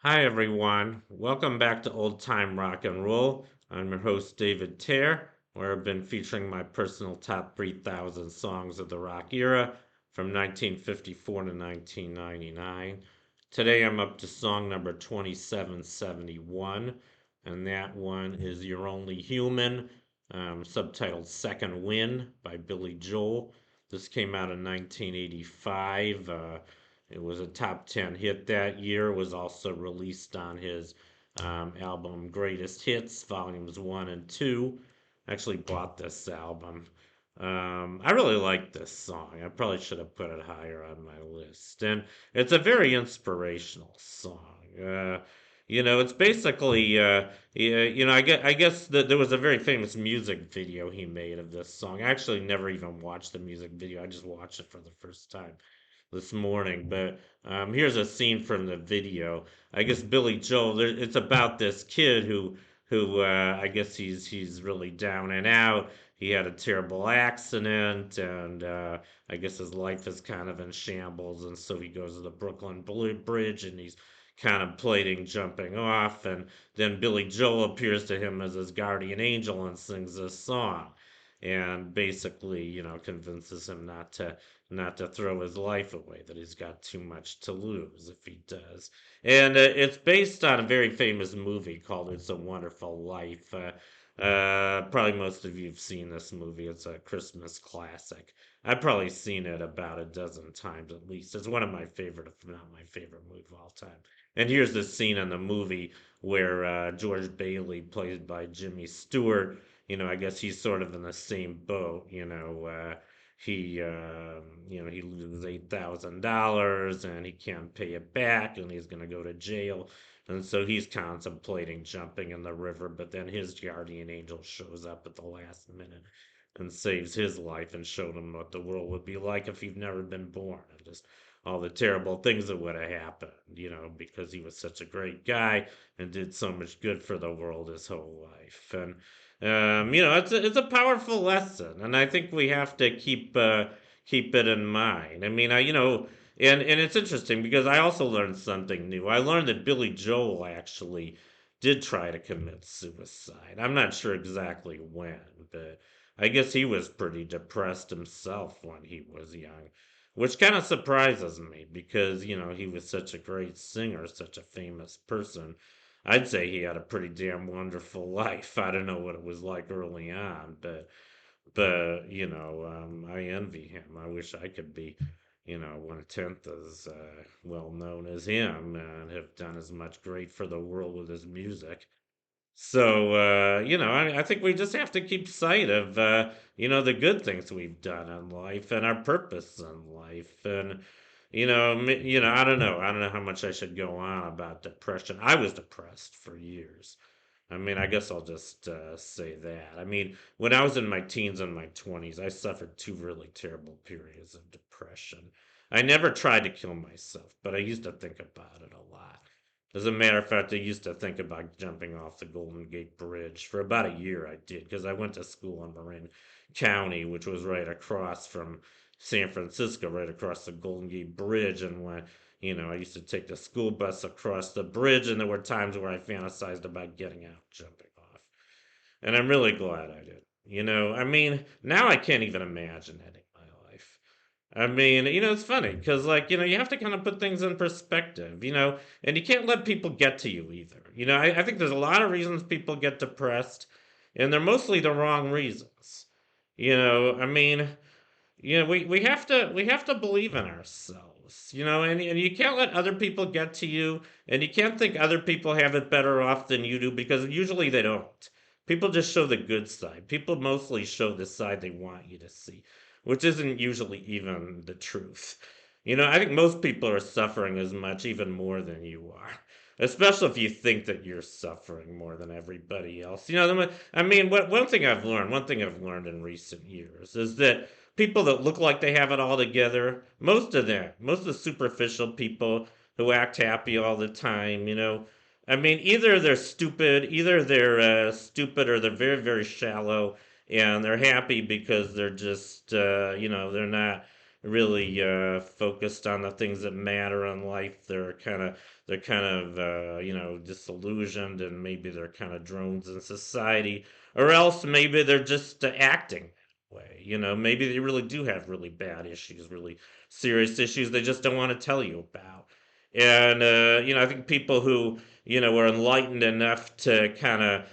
Hi, everyone. Welcome back to Old Time Rock and Roll. I'm your host, David Tare, where I've been featuring my personal top 3,000 songs of the rock era from 1954 to 1999. Today I'm up to song number 2771, and that one is You're Only Human, subtitled Second Win by Billy Joel. This came out in 1985. It was a top 10 hit that year. Was also released on his album Greatest Hits, Volumes 1 and 2. I actually bought this album. I really like this song. I probably should have put it higher on my list. And it's a very inspirational song. It's basically, I guess that there was a very famous music video he made of this song. I actually never even watched the music video. I just watched it for the first time this morning. But here's a scene from the video. I guess Billy Joel. It's about this kid who I guess he's really down and out. He had a terrible accident, and I guess his life is kind of in shambles. And so he goes to the Brooklyn Bridge, and he's contemplating jumping off. And then Billy Joel appears to him as his guardian angel and sings this song, and basically, convinces him not to throw his life away, that he's got too much to lose if he does. And it's based on a very famous movie called It's a Wonderful Life. Probably most of you have seen this movie. It's a Christmas classic. I've probably seen it about a dozen times at least. It's one of my favorite, if not my favorite movie of all time. And here's the scene in the movie where George Bailey, played by Jimmy Stewart, I guess he's sort of in the same boat. He loses $8,000 and he can't pay it back, and he's going to go to jail. And so he's contemplating jumping in the river, but then his guardian angel shows up at the last minute and saves his life and showed him what the world would be like if he'd never been born, and just all the terrible things that would have happened, because he was such a great guy and did so much good for the world his whole life. And it's a powerful lesson, and I think we have to keep it in mind. I mean, and it's interesting because I also learned something new. I learned that Billy Joel actually did try to commit suicide. I'm not sure exactly when, but I guess he was pretty depressed himself when he was young, which kind of surprises me because, he was such a great singer, such a famous person. I'd say he had a pretty damn wonderful life. I don't know what it was like early on, but I envy him. I wish I could be, 1/10 as well known as him and have done as much great for the world with his music. So, I think we just have to keep sight of, the good things we've done in life and our purpose in life. And, I don't know. I don't know how much I should go on about depression. I was depressed for years. I mean, I guess I'll just say that. I mean, when I was in my teens and my 20s, I suffered two really terrible periods of depression. I never tried to kill myself, but I used to think about it a lot. As a matter of fact, I used to think about jumping off the Golden Gate Bridge. For about a year, I did, because I went to school in Marin County, which was right across from San Francisco, right across the Golden Gate Bridge. And I used to take the school bus across the bridge, and there were times where I fantasized about getting out, jumping off. And I'm really glad I did. I mean, now I can't even imagine ending my life. I mean, it's funny because, like, you have to kind of put things in perspective, and you can't let people get to you either. I think there's a lot of reasons people get depressed, and they're mostly the wrong reasons. I mean, we have to believe in ourselves, and you can't let other people get to you, and you can't think other people have it better off than you do, because usually they don't. People just show the good side. People mostly show the side they want you to see, which isn't usually even the truth. I think most people are suffering as much, even more than you are. Especially if you think that you're suffering more than everybody else. I mean, one thing I've learned in recent years is that people that look like they have it all together, most of the superficial people who act happy all the time, I mean, either they're stupid or they're very, very shallow, and they're happy because they're just, they're not. really focused on the things that matter in life. They're kind of disillusioned, and maybe they're kind of drones in society, or else maybe they're just acting that way. Maybe they really do have really bad issues, really serious issues they just don't want to tell you about. And I think people who are enlightened enough to kind of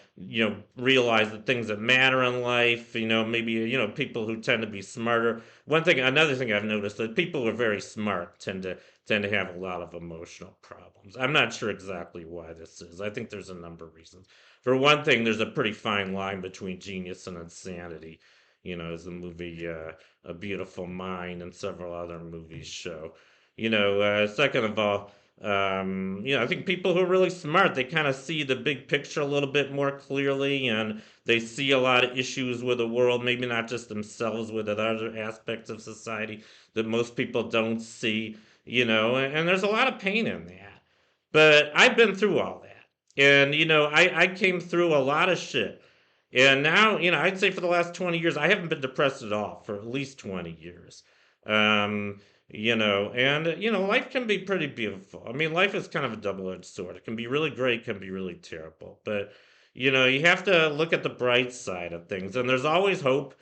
realize the things that matter in life. Maybe people who tend to be smarter. Another thing I've noticed, that people who are very smart tend to have a lot of emotional problems. I'm not sure exactly why this is. I think there's a number of reasons. For one thing, there's a pretty fine line between genius and insanity. As the movie A Beautiful Mind and several other movies show. Second of all, I think people who are really smart, they kind of see the big picture a little bit more clearly, and they see a lot of issues with the world, maybe not just themselves, with other aspects of society that most people don't see, and there's a lot of pain in that. But I've been through all that. And, I came through a lot of shit. And now, I'd say for the last 20 years, I haven't been depressed at all for at least 20 years. Um, life can be pretty beautiful. I mean, life is kind of a double edged sword. It can be really great, can be really terrible. But, you have to look at the bright side of things. And there's always hope.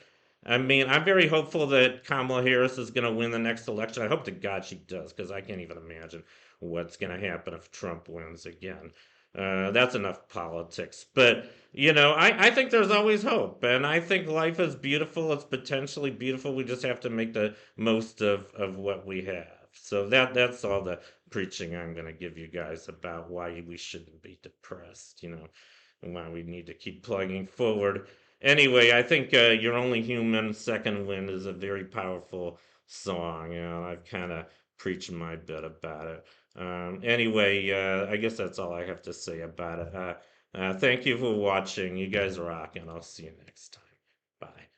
I mean, I'm very hopeful that Kamala Harris is going to win the next election. I hope to God she does, because I can't even imagine what's going to happen if Trump wins again. That's enough politics. But, I think there's always hope. And I think life is beautiful. It's potentially beautiful. We just have to make the most of what we have. So that's all the preaching I'm going to give you guys about why we shouldn't be depressed, and why we need to keep plugging forward. Anyway, I think You're Only Human, Second Wind is a very powerful song. I've kind of preached my bit about it. Anyway, I guess that's all I have to say about it. Thank you for watching. You guys rock, and I'll see you next time. Bye.